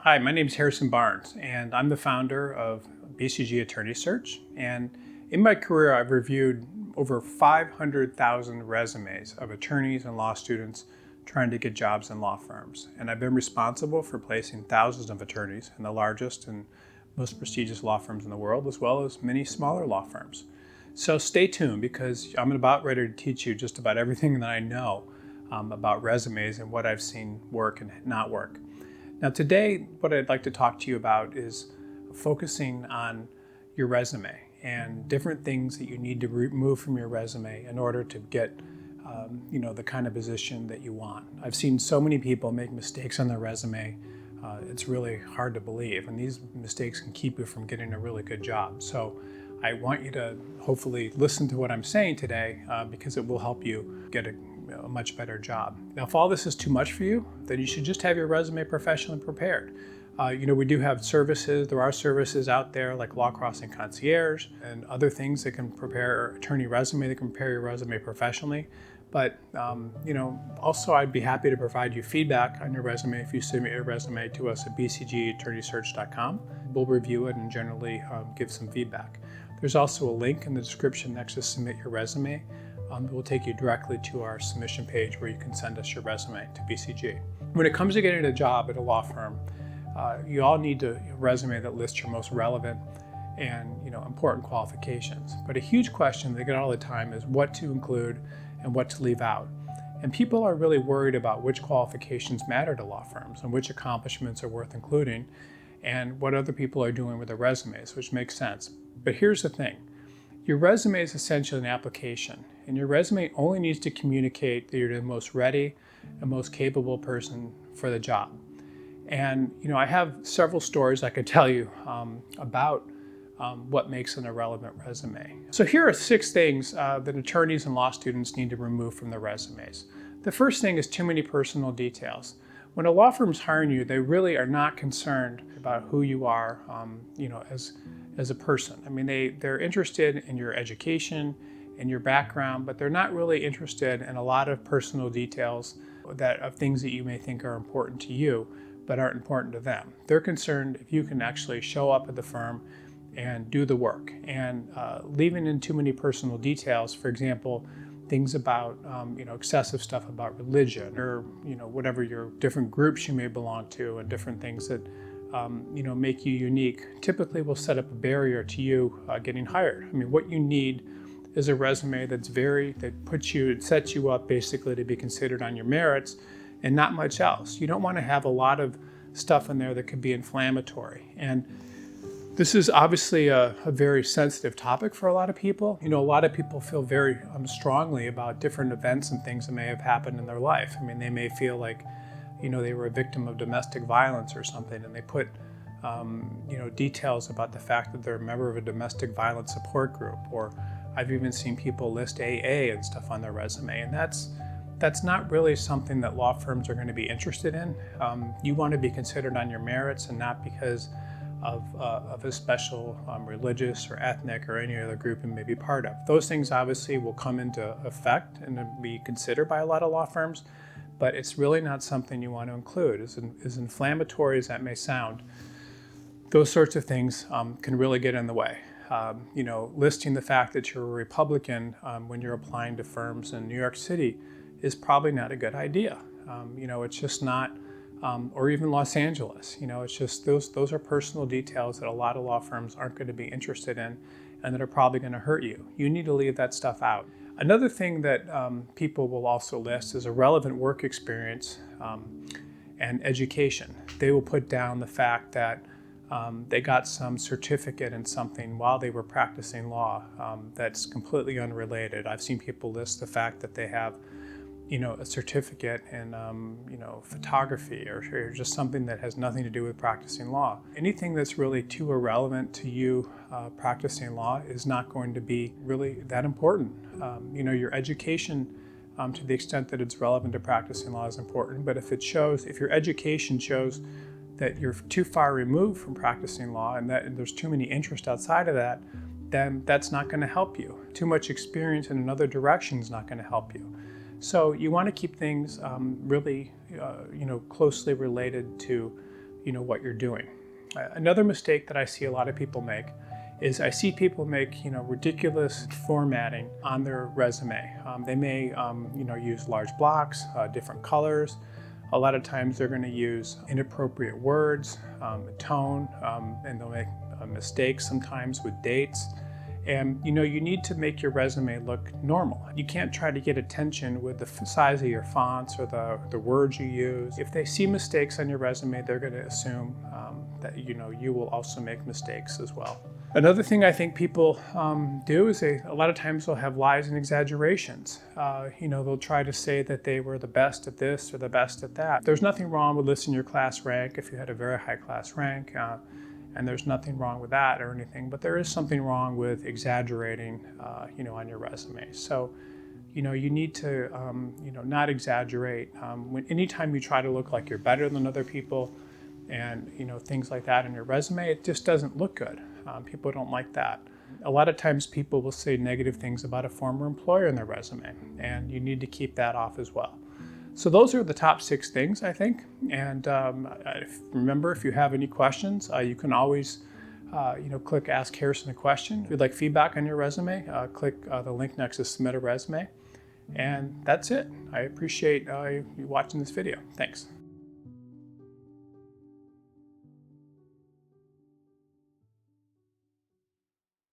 Hi, my name is Harrison Barnes, and I'm the founder of BCG Attorney Search. And in my career, I've reviewed over 500,000 resumes of attorneys and law students trying to get jobs in law firms. And I've been responsible for placing thousands of attorneys in the largest and most prestigious law firms in the world, as well as many smaller law firms. So stay tuned, because I'm about ready to teach you just about everything that I know about resumes and what I've seen work and not work. Now today, what I'd like to talk to you about is focusing on your resume and different things that you need to remove from your resume in order to get the kind of position that you want. I've seen so many people make mistakes on their resume. It's really hard to believe, and these mistakes can keep you from getting a really good job. So I want you to hopefully listen to what I'm saying today, because it will help you get a much better job. Now, if all this is too much for you, then you should just have your resume professionally prepared. We do have services. There are services out there like Law Crossing Concierge and other things that can prepare attorney resume, that can prepare your resume professionally. But also I'd be happy to provide you feedback on your resume if you submit your resume to us at bcgattorneysearch.com. We'll review it and generally give some feedback. There's also a link in the description next to submit your resume. It will take you directly to our submission page where you can send us your resume to BCG. When it comes to getting a job at a law firm, you all need a resume that lists your most relevant and important qualifications. But a huge question they get all the time is what to include and what to leave out. And people are really worried about which qualifications matter to law firms and which accomplishments are worth including and what other people are doing with their resumes, which makes sense. But here's the thing. Your resume is essentially an application, and your resume only needs to communicate that you're the most ready and most capable person for the job. And I have several stories I could tell you about what makes an irrelevant resume. So here are 6 things that attorneys and law students need to remove from their resumes. The first thing is too many personal details. When a law firm's hiring you, they really are not concerned about who you are, as a person. I mean, they're interested in your education and your background, but they're not really interested in a lot of personal details of things that you may think are important to you, but aren't important to them. They're concerned if you can actually show up at the firm and do the work. And leaving in too many personal details, for example, things about excessive stuff about religion or whatever your different groups you may belong to and different things that make you unique, typically will set up a barrier to you getting hired. I mean, what you need is a resume that sets you up basically to be considered on your merits and not much else. You don't want to have a lot of stuff in there that could be inflammatory. And this is obviously a very sensitive topic for a lot of people. A lot of people feel very strongly about different events and things that may have happened in their life. I mean, they may feel like they were a victim of domestic violence or something, and they put details about the fact that they're a member of a domestic violence support group. Or I've even seen people list AA and stuff on their resume, and that's not really something that law firms are going to be interested in. You want to be considered on your merits and not because of a special religious or ethnic or any other group you may be part of. Those things obviously will come into effect and be considered by a lot of law firms, but it's really not something you want to include. As inflammatory as that may sound, those sorts of things can really get in the way. Listing the fact that you're a Republican when you're applying to firms in New York City is probably not a good idea. It's just not, or even Los Angeles. It's just those are personal details that a lot of law firms aren't going to be interested in and that are probably going to hurt you. You need to leave that stuff out. Another thing that people will also list is a relevant work experience and education. They will put down the fact that they got some certificate in something while they were practicing law that's completely unrelated. I've seen people list the fact that they have a certificate in photography or just something that has nothing to do with practicing law. Anything that's really too irrelevant to you practicing law is not going to be really that important. Your education, to the extent that it's relevant to practicing law, is important, but if your education shows that you're too far removed from practicing law and that there's too many interests outside of that, then that's not going to help you. Too much experience in another direction is not going to help you. So you want to keep things really, closely related to, what you're doing. Another mistake that I see a lot of people make is I see people make ridiculous formatting on their resume. They may use large blocks, different colors. A lot of times they're going to use inappropriate words, tone, and they'll make mistakes sometimes with dates. And you need to make your resume look normal. You can't try to get attention with the size of your fonts or the words you use. If they see mistakes on your resume, they're going to assume that you will also make mistakes as well. Another thing I think people do is a lot of times they'll have lies and exaggerations. They'll try to say that they were the best at this or the best at that. There's nothing wrong with listing your class rank if you had a very high class rank, and there's nothing wrong with that or anything, but there is something wrong with exaggerating, on your resume. So, you need to, not exaggerate. Anytime you try to look like you're better than other people, and things like that in your resume, it just doesn't look good. People don't like that. A lot of times people will say negative things about a former employer in their resume, and you need to keep that off as well. So those are the top 6 things, I think. And remember, if you have any questions, you can always click Ask Harrison a Question. If you'd like feedback on your resume, click the link next to Submit a Resume. And that's it. I appreciate you watching this video. Thanks.